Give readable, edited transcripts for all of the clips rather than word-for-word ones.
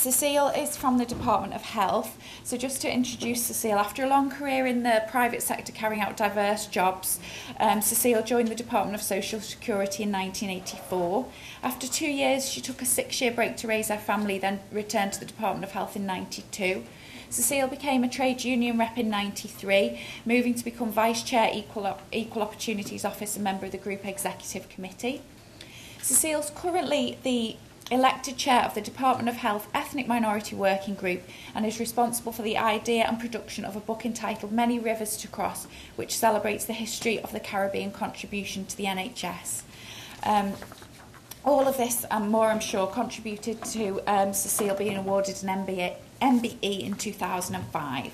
Cecile is from the Department of Health. So just to introduce Cecile, after a long career in the private sector carrying out diverse jobs, Cecile joined the Department of Social Security in 1984. After 2 years, she took a 6-year break to raise her family, then returned to the Department of Health in 92. Cecile became a trade union rep in 93, moving to become Vice Chair Equal Opportunities Office and member of the Group Executive Committee. Cecile's currently the elected chair of the Department of Health Ethnic Minority Working Group and is responsible for the idea and production of a book entitled Many Rivers to Cross, which celebrates the history of the Caribbean contribution to the NHS. All of this and more, I'm sure, contributed to Cecile being awarded an MBE in 2005.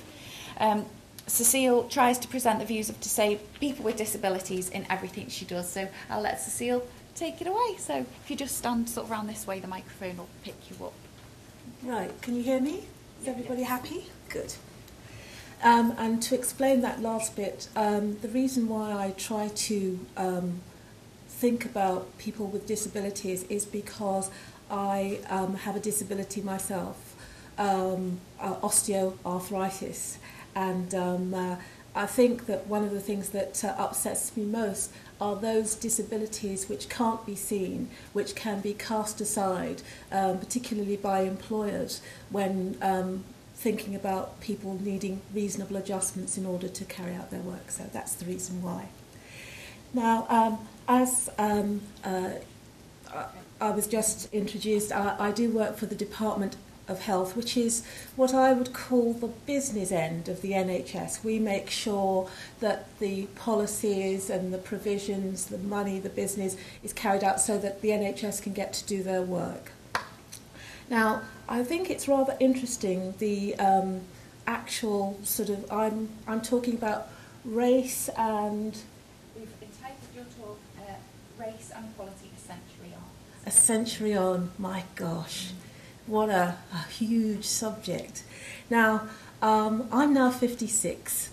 Cecile tries to present the views of people with disabilities in everything she does, so I'll let Cecile take it away. So if you just stand sort of around this way, the microphone will pick you up. Right, can you hear me? Is everybody happy? Good. And to explain that last bit, the reason why I try to think about people with disabilities is because I have a disability myself, osteoarthritis, and I think that one of the things that upsets me most are those disabilities which can't be seen, which can be cast aside, particularly by employers when thinking about people needing reasonable adjustments in order to carry out their work. So that's the reason why. Now, as I was just introduced, I do work for the Department of Health, which is what I would call the business end of the NHS. We make sure that the policies and the provisions, the money, the business is carried out so that the NHS can get to do their work. Now, I think it's rather interesting, the actual sort of, I'm talking about race and... We've entitled your talk, Race and Equality a Century On. A century on, my gosh. What a huge subject. Now, I'm now 56,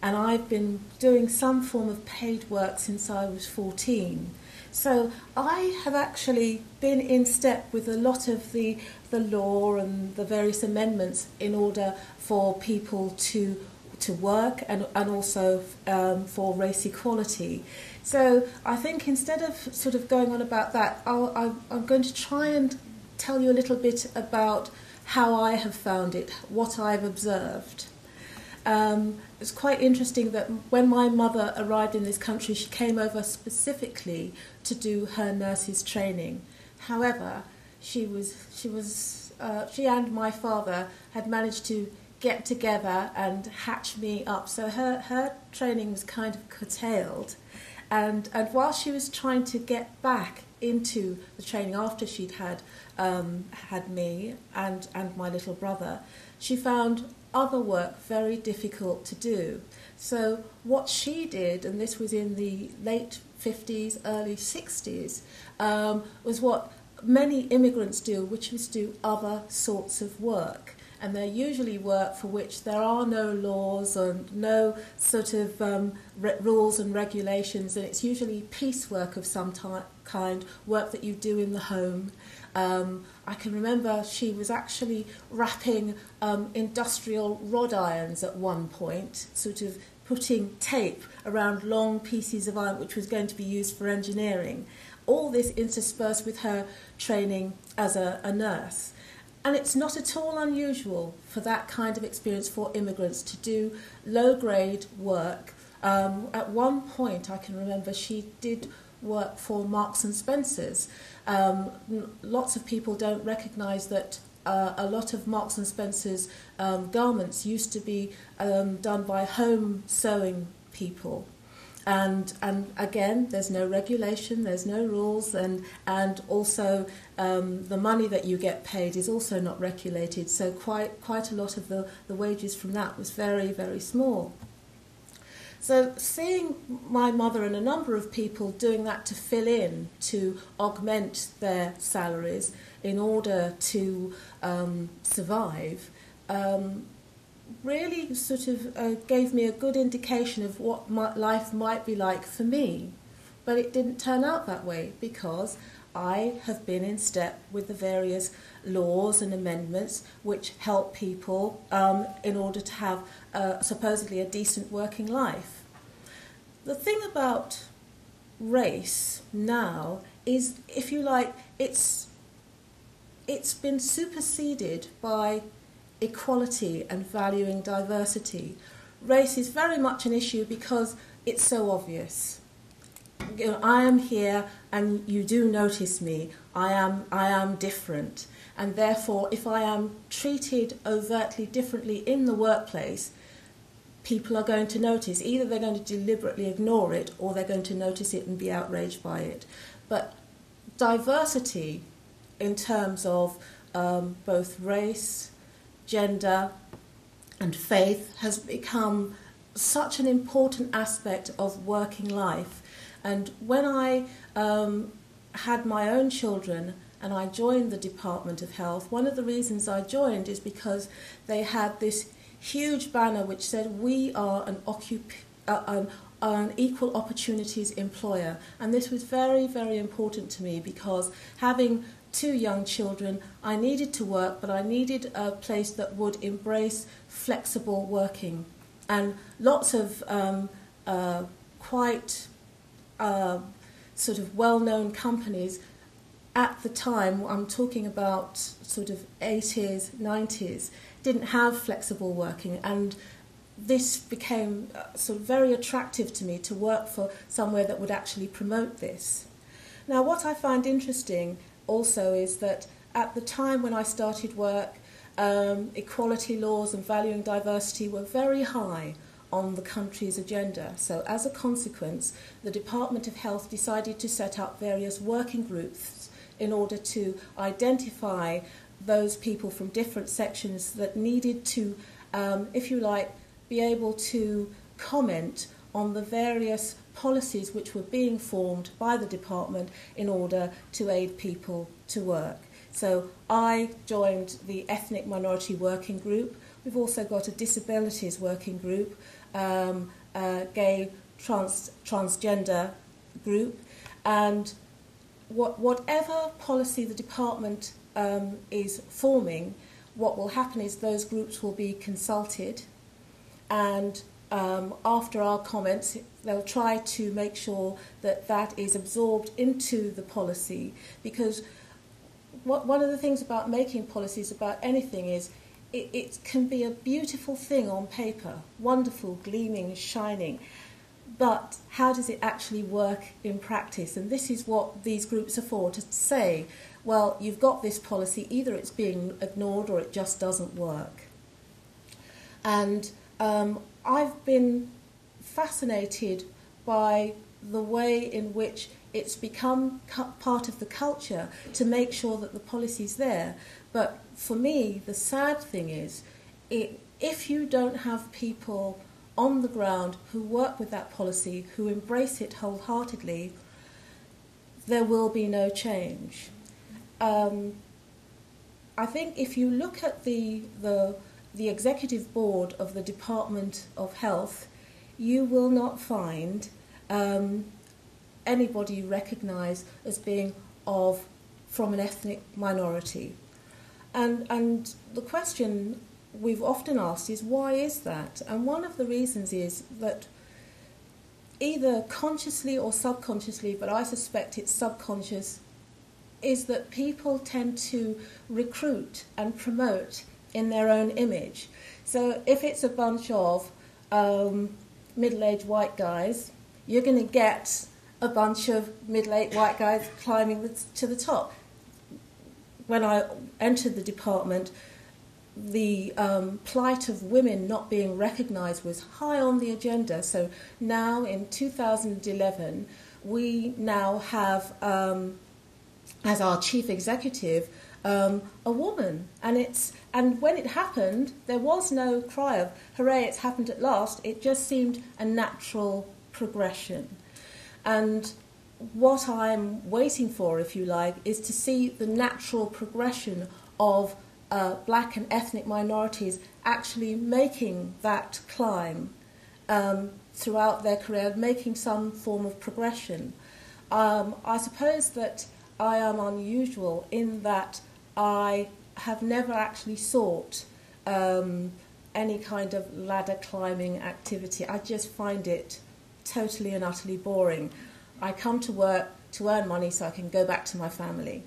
and I've been doing some form of paid work since I was 14. So I have actually been in step with a lot of the law and the various amendments in order for people to work and also for race equality. So I think instead of sort of going on about that, I'm going to try and tell you a little bit about how I have found it, what I've observed. It's quite interesting that when my mother arrived in this country, she came over specifically to do her nurse's training. However, she and my father had managed to get together and hatch me up. So her training was kind of curtailed. And while she was trying to get back into the training after she'd had me and my little brother, she found other work very difficult to do. So what she did, and this was in the late 50s, early 60s, was what many immigrants do, which is do other sorts of work. And they're usually work for which there are no laws and no sort of rules and regulations, and it's usually piecework of some kind, work that you do in the home. I can remember she was actually wrapping industrial rod irons at one point, sort of putting tape around long pieces of iron which was going to be used for engineering. All this interspersed with her training as a nurse. And it's not at all unusual for that kind of experience for immigrants to do low-grade work. At one point, I can remember she did work for Marks and Spencer's. Lots of people don't recognise that a lot of Marks and Spencer's garments used to be done by home sewing people. And again, there's no regulation, there's no rules, and also the money that you get paid is also not regulated. So quite a lot of the wages from that was very, very small. So seeing my mother and a number of people doing that to fill in, to augment their salaries in order to survive, really sort of gave me a good indication of what my life might be like for me. But it didn't turn out that way because I have been in step with the various laws and amendments which help people in order to have supposedly a decent working life. The thing about race now is, if you like, it's been superseded by equality and valuing diversity. Race is very much an issue because it's so obvious. You know, I am here and you do notice me. I am different. And therefore, if I am treated overtly differently in the workplace, people are going to notice. Either they're going to deliberately ignore it or they're going to notice it and be outraged by it. But diversity in terms of both race, gender and faith has become such an important aspect of working life. And when I had my own children and I joined the Department of Health, one of the reasons I joined is because they had this huge banner which said, "We are an equal opportunities employer." And this was very, very important to me because having 2 young children, I needed to work, but I needed a place that would embrace flexible working. And lots of quite sort of well-known companies at the time, I'm talking about sort of 80s, 90s, didn't have flexible working, and this became sort of very attractive to me to work for somewhere that would actually promote this. Now, what I find interesting also is that at the time when I started work, equality laws and valuing diversity were very high on the country's agenda. So as a consequence, the Department of Health decided to set up various working groups in order to identify those people from different sections that needed to, if you like, be able to comment on the various policies which were being formed by the department in order to aid people to work. So I joined the Ethnic Minority Working Group. We've also got a Disabilities Working Group, Gay, Transgender Group, and whatever policy the department is forming, what will happen is those groups will be consulted, and after our comments, they'll try to make sure that that is absorbed into the policy, because one of the things about making policies about anything is it can be a beautiful thing on paper, wonderful, gleaming, shining, but how does it actually work in practice? And this is what these groups are for, to say, well, you've got this policy, either it's being ignored or it just doesn't work. And I've been fascinated by the way in which it's become part of the culture to make sure that the policy's there. But for me, the sad thing is, if you don't have people on the ground who work with that policy, who embrace it wholeheartedly, there will be no change. I think if you look at the executive board of the Department of Health, you will not find anybody recognised as being from an ethnic minority. And the question we've often asked is, why is that? And one of the reasons is that either consciously or subconsciously, but I suspect it's subconscious, is that people tend to recruit and promote in their own image. So if it's a bunch of middle-aged white guys, you're going to get a bunch of middle-aged white guys climbing to the top. When I entered the department, the plight of women not being recognised was high on the agenda. So now in 2011, we now have, as our chief executive, a woman. And when it happened, there was no cry of, hooray, it's happened at last. It just seemed a natural progression. And what I'm waiting for, if you like, is to see the natural progression of black and ethnic minorities actually making that climb throughout their career, making some form of progression. I suppose that I am unusual in that I have never actually sought any kind of ladder climbing activity. I just find it totally and utterly boring. I come to work to earn money so I can go back to my family.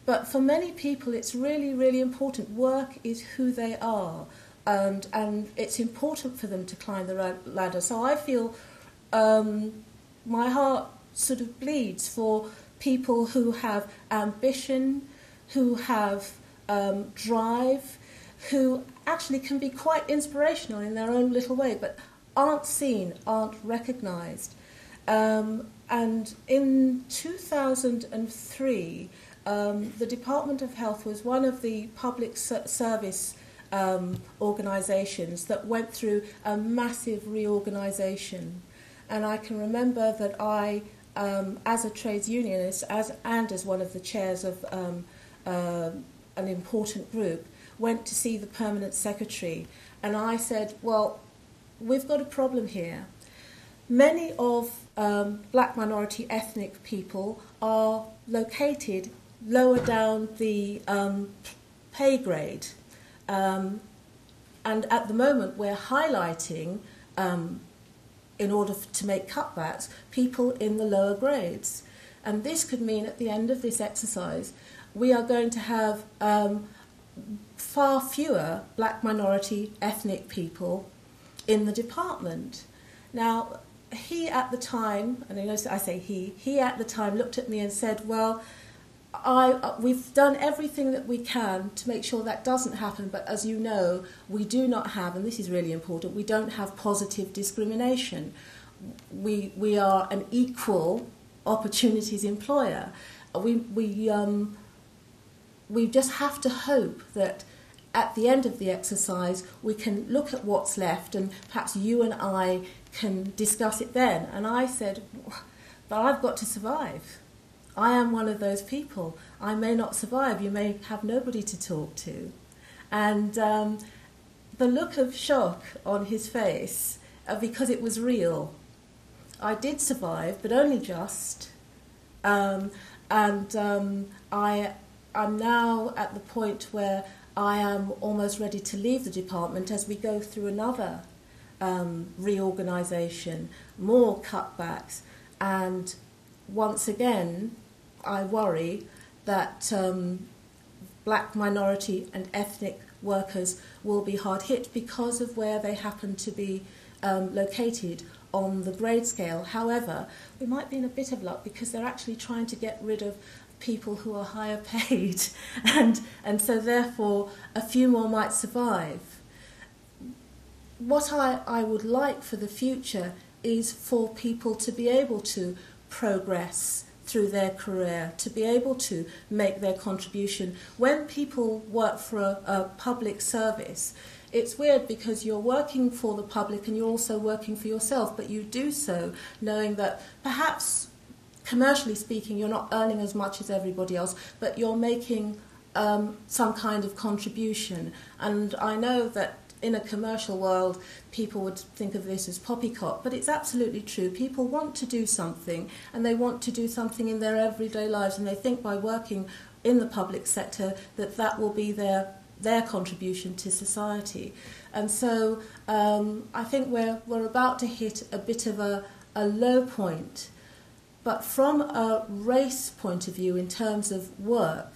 But for many people, it's really, really important. Work is who they are, and it's important for them to climb the ladder. So I feel my heart sort of bleeds for people who have ambition, who have drive, who actually can be quite inspirational in their own little way, but aren't seen, aren't recognised. And in 2003, the Department of Health was one of the public service organisations that went through a massive reorganisation. And I can remember that I, as a trades unionist and as one of the chairs of an important group, went to see the permanent secretary. And I said, well, we've got a problem here. Many of black minority ethnic people are located lower down the pay grade. And at the moment we're highlighting, in order to make cutbacks, people in the lower grades. And this could mean at the end of this exercise we are going to have far fewer black minority ethnic people in the department. Now, he at the time, and I say he at the time looked at me and said, well, we've done everything that we can to make sure that doesn't happen, but as you know, we do not have, and this is really important, we don't have positive discrimination. We are an equal opportunities employer. We just have to hope that at the end of the exercise we can look at what's left, and perhaps you and I can discuss it then. And I said, but I've got to survive. I am one of those people. I may not survive. You may have nobody to talk to. And the look of shock on his face, because it was real. I did survive, but only just. I am now at the point where I am almost ready to leave the department as we go through another reorganisation, more cutbacks, and once again I worry that black minority and ethnic workers will be hard hit because of where they happen to be located on the grade scale. However, we might be in a bit of luck because they're actually trying to get rid of people who are higher paid, and so therefore a few more might survive. What I would like for the future is for people to be able to progress through their career, to be able to make their contribution. When people work for a public service, it's weird because you're working for the public and you're also working for yourself, but you do so knowing that perhaps commercially speaking you're not earning as much as everybody else, but you're making some kind of contribution. And I know that in a commercial world people would think of this as poppycock, but it's absolutely true. People want to do something, and they want to do something in their everyday lives, and they think by working in the public sector that will be their contribution to society. And so I think we're about to hit a bit of a low point. But from a race point of view, in terms of work,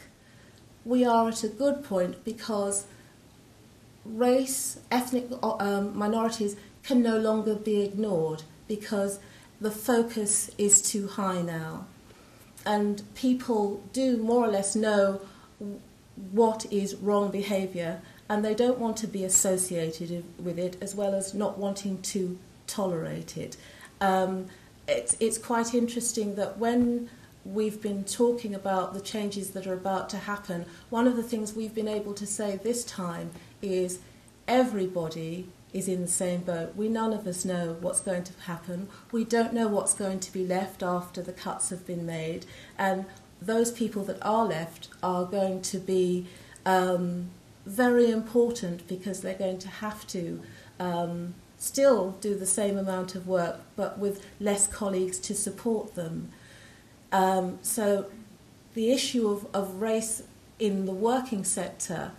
we are at a good point because race, ethnic minorities can no longer be ignored because the focus is too high now. And people do more or less know what is wrong behaviour, and they don't want to be associated with it, as well as not wanting to tolerate it. It's quite interesting that when we've been talking about the changes that are about to happen, one of the things we've been able to say this time is everybody is in the same boat. None of us know what's going to happen. We don't know what's going to be left after the cuts have been made, and those people that are left are going to be very important because they're going to have to still do the same amount of work but with less colleagues to support them. So the issue of race in the working sector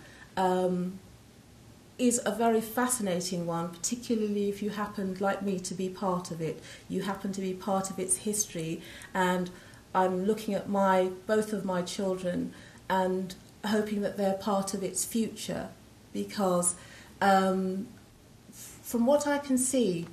is a very fascinating one, particularly if you happen, like me, to be part of it. You happen to be part of its history, and I'm looking at both of my children and hoping that they're part of its future, because from what I can see,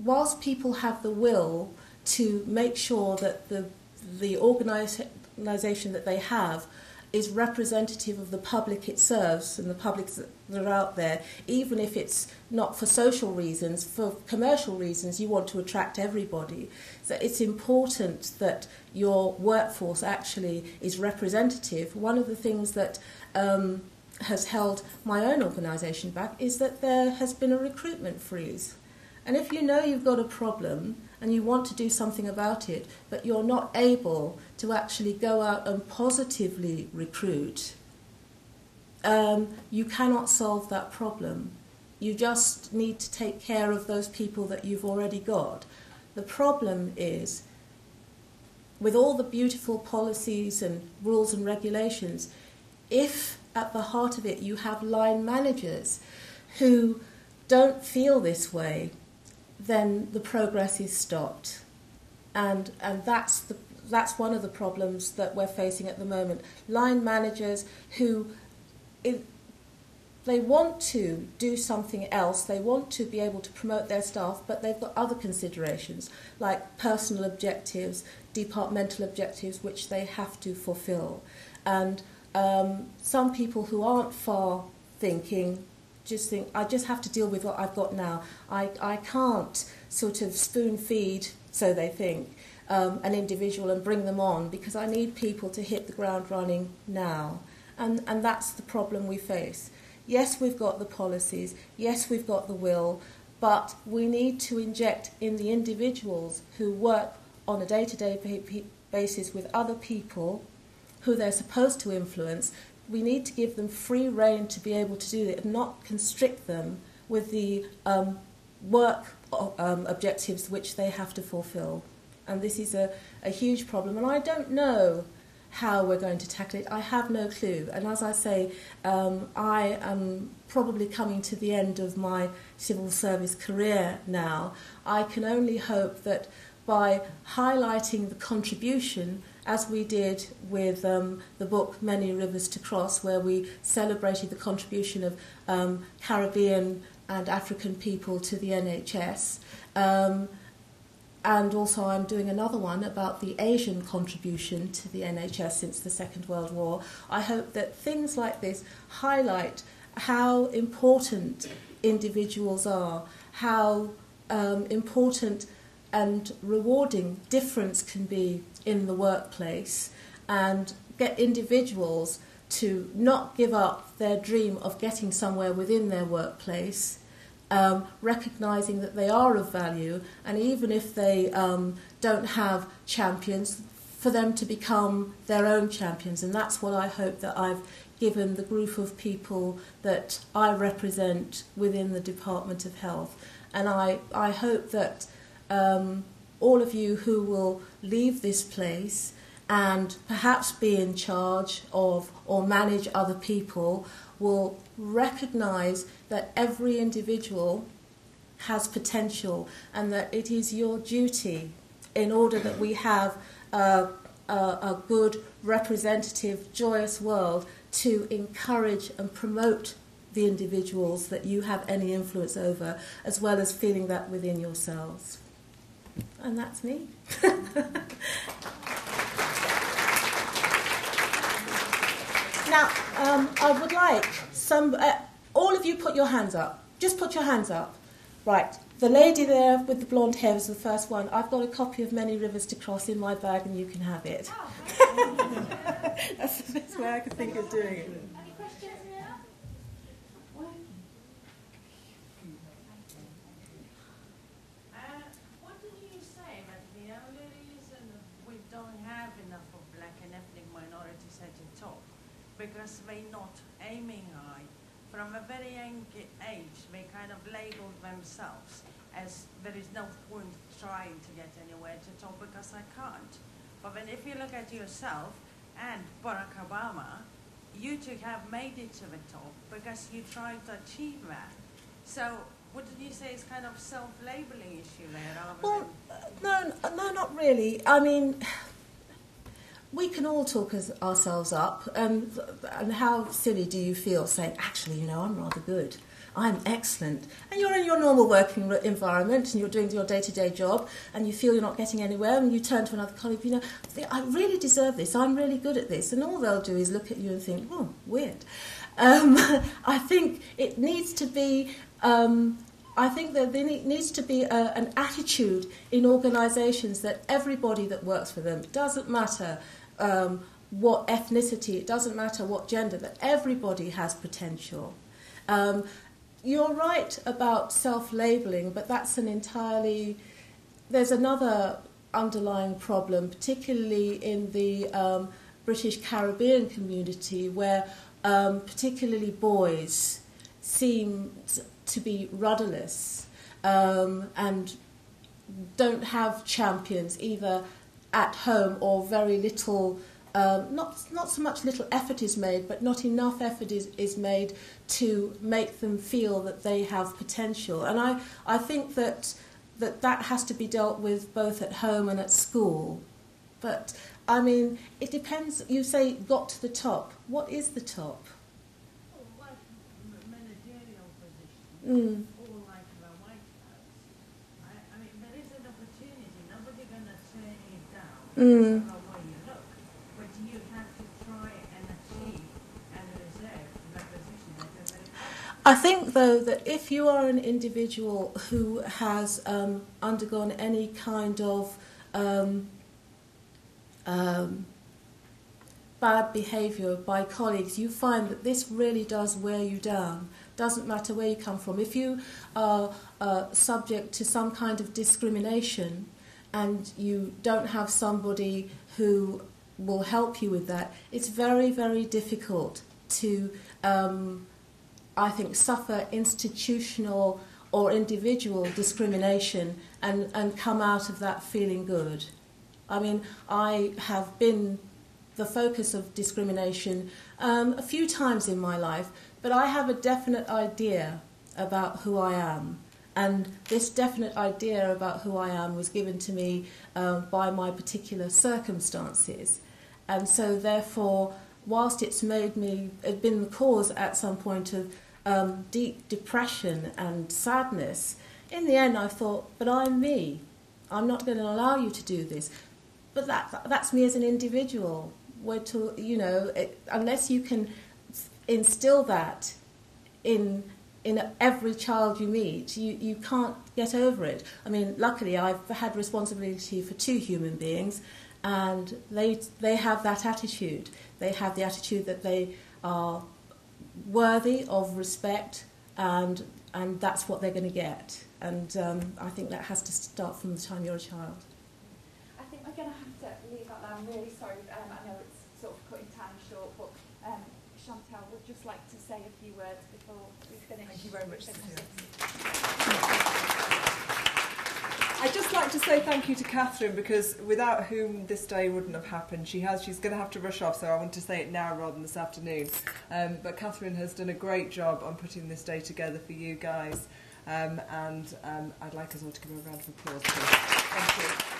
whilst people have the will to make sure that the organisation that they have is representative of the public it serves and the public that are out there, even if it's not for social reasons, for commercial reasons, you want to attract everybody. So it's important that your workforce actually is representative. One of the things that has held my own organisation back is that there has been a recruitment freeze. And if you know you've got a problem and you want to do something about it, but you're not able to actually go out and positively recruit, you cannot solve that problem. You just need to take care of those people that you've already got. The problem is, with all the beautiful policies and rules and regulations, if at the heart of it you have line managers who don't feel this way, then the progress is stopped. And that's one of the problems that we're facing at the moment. Line managers who, they want to do something else, they want to be able to promote their staff, but they've got other considerations, like personal objectives, departmental objectives, which they have to fulfill. And some people who aren't far thinking just think, I just have to deal with what I've got now. I can't sort of spoon feed, so they think, an individual and bring them on, because I need people to hit the ground running now. And that's the problem we face. Yes, we've got the policies, yes, we've got the will, but we need to inject in the individuals who work on a day-to-day basis with other people who they're supposed to influence. We need to give them free rein to be able to do it and not constrict them with the work objectives which they have to fulfill. And this is a huge problem, and I don't know how we're going to tackle it. I have no clue. And as I say, I am probably coming to the end of my civil service career now. I can only hope that by highlighting the contribution, as we did with the book Many Rivers to Cross, where we celebrated the contribution of Caribbean and African people to the NHS. And also I'm doing another one about the Asian contribution to the NHS since the Second World War. I hope that things like this highlight how important individuals are, how important and rewarding difference can be in the workplace, and get individuals to not give up their dream of getting somewhere within their workplace, recognising that they are of value, and even if they don't have champions, for them to become their own champions. And that's what I hope that I've given the group of people that I represent within the Department of Health. And I hope that all of you who will leave this place and perhaps be in charge of or manage other people will recognise that every individual has potential, and that it is your duty, in order that we have a good, representative, joyous world, to encourage and promote the individuals that you have any influence over, as well as feeling that within yourselves. And that's me. Now, I would like all of you put your hands up. Just put your hands up. Right, the lady there with the blonde hair was the first one. I've got a copy of Many Rivers to Cross in my bag, and you can have it. That's the best way I could think of doing it. Any questions now? What did you say that the only reason we don't have enough of black and ethnic minorities at the top, because they're not aiming high. From a very young age, they kind of labeled themselves as there is no point trying to get anywhere to top because I can't. But then if you look at yourself and Barack Obama, you two have made it to the top because you tried to achieve that. So wouldn't you say it's kind of self-labelling issue there? Well, no, not really. I mean, we can all talk ourselves up, and how silly do you feel saying, actually, I'm rather good, I'm excellent, and you're in your normal working environment and you're doing your day-to-day job and you feel you're not getting anywhere, and you turn to another colleague, I really deserve this, I'm really good at this, and all they'll do is look at you and think, oh, weird. I think it needs to be... I think that there needs to be an attitude in organisations that everybody that works for them, it doesn't matter what ethnicity, it doesn't matter what gender, that everybody has potential. You're right about self-labelling, but that's there's another underlying problem, particularly in the British Caribbean community, where particularly boys seem to be rudderless and don't have champions either at home, or very little, not so much little effort is made, but not enough effort is made to make them feel that they have potential. And I think that has to be dealt with both at home and at school. But, I mean, it depends. You say got to the top. What is the top? Mm. All like the White House. I mean, there is an opportunity. Nobody going to turn you down because of the way you look. But you have to try and achieve and reserve that position. I think, though, that if you are an individual who has undergone any kind of bad behaviour by colleagues, you find that this really does wear you down. Doesn't matter where you come from. If you are subject to some kind of discrimination and you don't have somebody who will help you with that, it's very, very difficult to, I think, suffer institutional or individual discrimination and come out of that feeling good. I mean, I have been the focus of discrimination a few times in my life, but I have a definite idea about who I am. And this definite idea about who I am was given to me by my particular circumstances. And so, therefore, whilst it's been the cause at some point of deep depression and sadness, in the end I thought, but I'm me. I'm not going to allow you to do this. But that's me as an individual. Unless you can instill that in every child you meet, you can't get over it. I mean, luckily I've had responsibility for 2 human beings, and they have that attitude. They have the attitude that they are worthy of respect, and that's what they're going to get. And I think that has to start from the time you're a child. I think we're going to have to leave that there. I'm really sorry. I know it's sort of cutting time short, but Chantal would just like to say a few words before we finish. Thank you very much, Cecile. I'd just like to say thank you to Catherine, because without whom this day wouldn't have happened. She's going to have to rush off, so I want to say it now rather than this afternoon. But Catherine has done a great job on putting this day together for you guys, and I'd like us all to give her a round of applause, please. Thank you.